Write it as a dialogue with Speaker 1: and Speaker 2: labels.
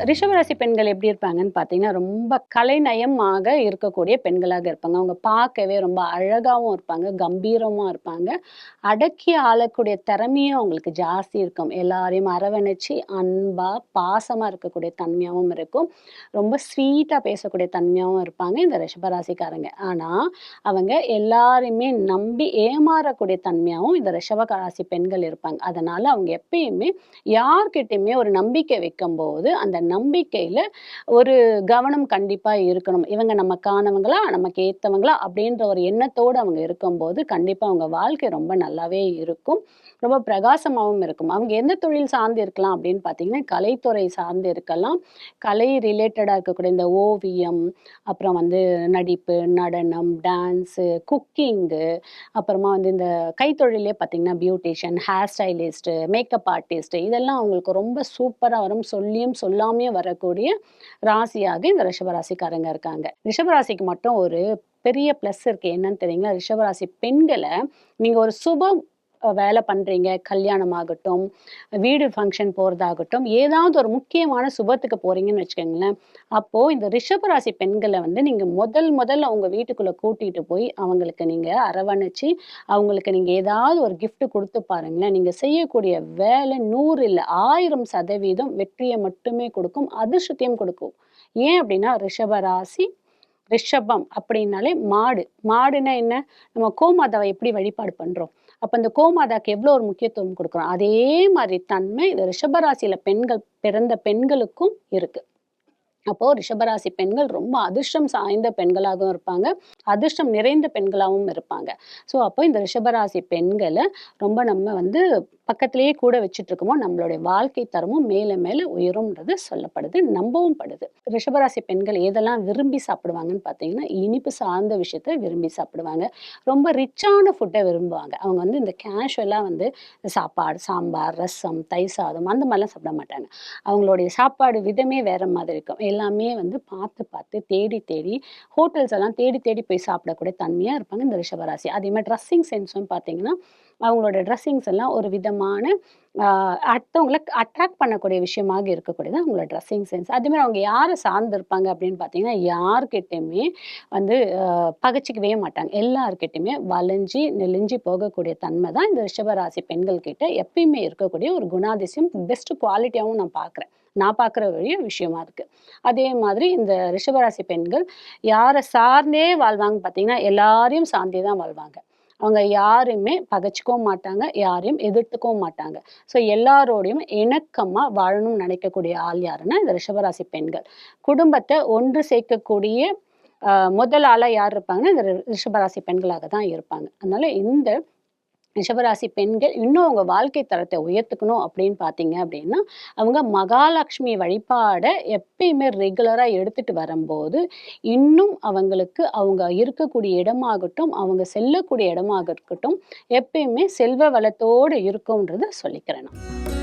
Speaker 1: ரிஷபராசி பெண்கள் எப்படி இருப்பாங்கன்னு பார்த்தீங்கன்னா, ரொம்ப கலைநயமாக இருக்கக்கூடிய பெண்களாக இருப்பாங்க. அவங்க பார்க்கவே ரொம்ப அழகாவும் இருப்பாங்க, கம்பீரமா இருப்பாங்க. அடக்கி ஆளக்கூடிய திறமையும் அவங்களுக்கு ஜாஸ்தி இருக்கும். எல்லாரையும் அரவணைச்சு, அன்பா, பாசமா இருக்கக்கூடிய தன்மையாவும் இருக்கும். ரொம்ப ஸ்வீட்டா பேசக்கூடிய தன்மையாவும் இருப்பாங்க இந்த ரிஷபராசிக்காரங்க. ஆனா, அவங்க எல்லாரையுமே நம்பி ஏமாறக்கூடிய தன்மையாவும் இந்த ரிஷபராசி பெண்கள் இருப்பாங்க. அதனால அவங்க எப்பயுமே யார்கிட்டயுமே ஒரு நம்பிக்கை வைக்கும்போது, அந்த நம்பிக்கையில ஒரு கவனம் கண்டிப்பா இருக்கணும். இவங்க நமக்கானவங்களா, நமக்கு ஏத்தவங்களா அப்படின்ற ஒரு எண்ணத்தோட அவங்க இருக்கும்போது, கண்டிப்பா அவங்க வாழ்க்கை ரொம்ப நல்லாவே இருக்கும். ரொம்ப பிரகாசமாவும் இருக்கும். அவங்க எந்த தொழில் சார்ந்து இருக்கலாம் அப்படின்னு பார்த்தீங்கன்னா, கலைத்துறை சார்ந்து இருக்கலாம். கலை ரிலேட்டடா இருக்கக்கூடிய இந்த ஓவியம், அப்புறம் வந்து நடிப்பு, நடனம், டான்ஸு, குக்கிங்கு, அப்புறமா வந்து இந்த கைத்தொழிலே பார்த்தீங்கன்னா, beautician, hair stylist, makeup artist இதெல்லாம் அவங்களுக்கு ரொம்ப சூப்பரா வரும். சொல்லியும் சொல்லாமயே வரக்கூடிய ராசியாக இந்த ரிஷபராசிக்காரங்க இருக்காங்க. ரிஷபராசிக்கு மட்டும் ஒரு பெரிய பிளஸ் இருக்கு. என்னன்னு தெரியுங்களா? ரிஷபராசி பெண்கள நீங்க ஒரு வேலை பண்றீங்க. கல்யாணம் ஆகட்டும், வீடு ஃபங்ஷன் போறதாகட்டும், ஏதாவது ஒரு முக்கியமான சுபத்துக்கு போறீங்கன்னு வச்சுக்கோங்களேன். அப்போ இந்த ரிஷபராசி பெண்கள வந்து நீங்க முதல்ல உங்க வீட்டுக்குள்ள கூட்டிட்டு போய் அவங்களுக்கு நீங்க அரவணைச்சு, அவங்களுக்கு நீங்க ஏதாவது ஒரு கிஃப்ட் குடுத்து பாருங்களேன். நீங்க செய்யக்கூடிய வேலை 100 இல்ல 1000% வெற்றிய மட்டுமே கொடுக்கும். அதிர்ஷ்டத்தையும் கொடுக்கும். ஏன் அப்படின்னா ரிஷபராசி ரிஷபம் அப்படின்னாலே மாடு. மாடுன்னா என்ன? நம்ம கோமாதாவ எப்படி வழிபாடு பண்றோம்? அப்ப அந்த கோமாதாக்கு எவ்வளோ ஒரு முக்கியத்துவம் குடுக்குறோம். அதே மாரி தன்மை இந்த ரிஷபராசியில பிறந்த பெண்களுக்கும் இருக்கு. அப்போ ரிஷபராசி பெண்கள் ரொம்ப அதிர்ஷ்டம் சாய்ந்த பெண்களாகவும் இருப்பாங்க. அதிர்ஷ்டம் நிறைந்த பெண்களாவும் இருப்பாங்க. அப்போ இந்த ரிஷபராசி பெண்கள ரொம்ப நம்ம வந்து பக்கத்திலேயே கூட வச்சுட்டு இருக்கோமோ, நம்மளுடைய வாழ்க்கை தரமும் மேல மேல உயரும்ன்றது சொல்லப்படுது, நம்பவும் படுது. ரிஷபராசி பெண்கள் எதெல்லாம் விரும்பி சாப்பிடுவாங்கன்னு பார்த்தீங்கன்னா, இனிப்பு சார்ந்த விஷயத்த விரும்பி சாப்பிடுவாங்க. ரொம்ப ரிச்சான ஃபுட்ட விரும்புவாங்க. அவங்க வந்து இந்த கேஷுவலா வந்து சாப்பாடு, சாம்பார், ரசம், தயிர் சாதம் அந்த மாரிலாம் சாப்பிட மாட்டாங்க. அவங்களுடைய சாப்பாடு விதமே வேற மாதிரி இருக்கும். எல்லாமே வந்து பார்த்து, பார்த்து தேடி, தேடி ஹோட்டல்ஸ் எல்லாம் தேடி, தேடி போய் சாப்பிடக்கூடிய தன்மையா இருப்பாங்க இந்த ரிஷபராசி. அதே மாரி ட்ரெஸ்ஸிங் சென்ஸும் பார்த்தீங்கன்னா, அவங்களோட ட்ரெஸ்ஸிங்ஸ் எல்லாம் ஒரு விதமான அடுத்தவங்கள அட்ராக்ட் பண்ணக்கூடிய விஷயமாக இருக்கக்கூடியது அவங்களோட ட்ரெஸ்ஸிங் சென்ஸ். அதே மாரி அவங்க யார சார்ந்து இருப்பாங்க அப்படின்னு பார்த்தீங்கன்னா, யார்கிட்டயுமே வந்து பகச்சுக்கவே மாட்டாங்க. எல்லார்கிட்டயுமே வளைஞ்சு, நெளிஞ்சு போகக்கூடிய தன்மை தான் இந்த ரிஷபராசி பெண்கள் கிட்ட எப்பயுமே இருக்கக்கூடிய ஒரு குணாதிசயம். பெஸ்ட் குவாலிட்டியாவும் நான் பார்க்குறேன். நான் பார்க்குற வழிய விஷயமா இருக்கு. அதே மாதிரி இந்த ரிஷபராசி பெண்கள் யார சார்ந்தே வாழ்வாங்கன்னு பார்த்தீங்கன்னா, எல்லாரையும் சார்ந்தே தான் வாழ்வாங்க. அவங்க யாரையுமே பகச்சுக்கவும் மாட்டாங்க, யாரையும் எதிர்த்துக்கவும் மாட்டாங்க. எல்லாரோடையும் இணக்கமா வாழணும்னு நினைக்கக்கூடிய ஆள் யாருன்னா, இந்த ரிஷபராசி பெண்கள். குடும்பத்த ஒன்று சேர்க்கக்கூடிய முதல் ஆளா யார் இருப்பாங்கன்னா, இந்த ரிஷபராசி பெண்களாக தான் இருப்பாங்க. அதனால இந்த ரிஷபராசி பெண்கள் இன்னும் அவங்க வாழ்க்கை தரத்தை உயர்த்துக்கணும் அப்படின்னு பார்த்தீங்க அப்படின்னா, அவங்க மகாலட்சுமி வழிபாட எப்பயுமே ரெகுலரா எடுத்துட்டு வரும்போது, இன்னும் அவங்களுக்கு அவங்க இருக்கக்கூடிய இடமாகட்டும், அவங்க செல்லக்கூடிய இடமாக இருக்கட்டும், எப்பயுமே செல்வ வளத்தோடு இருக்கும்ன்றத சொல்லிக்கிறேன் நான்.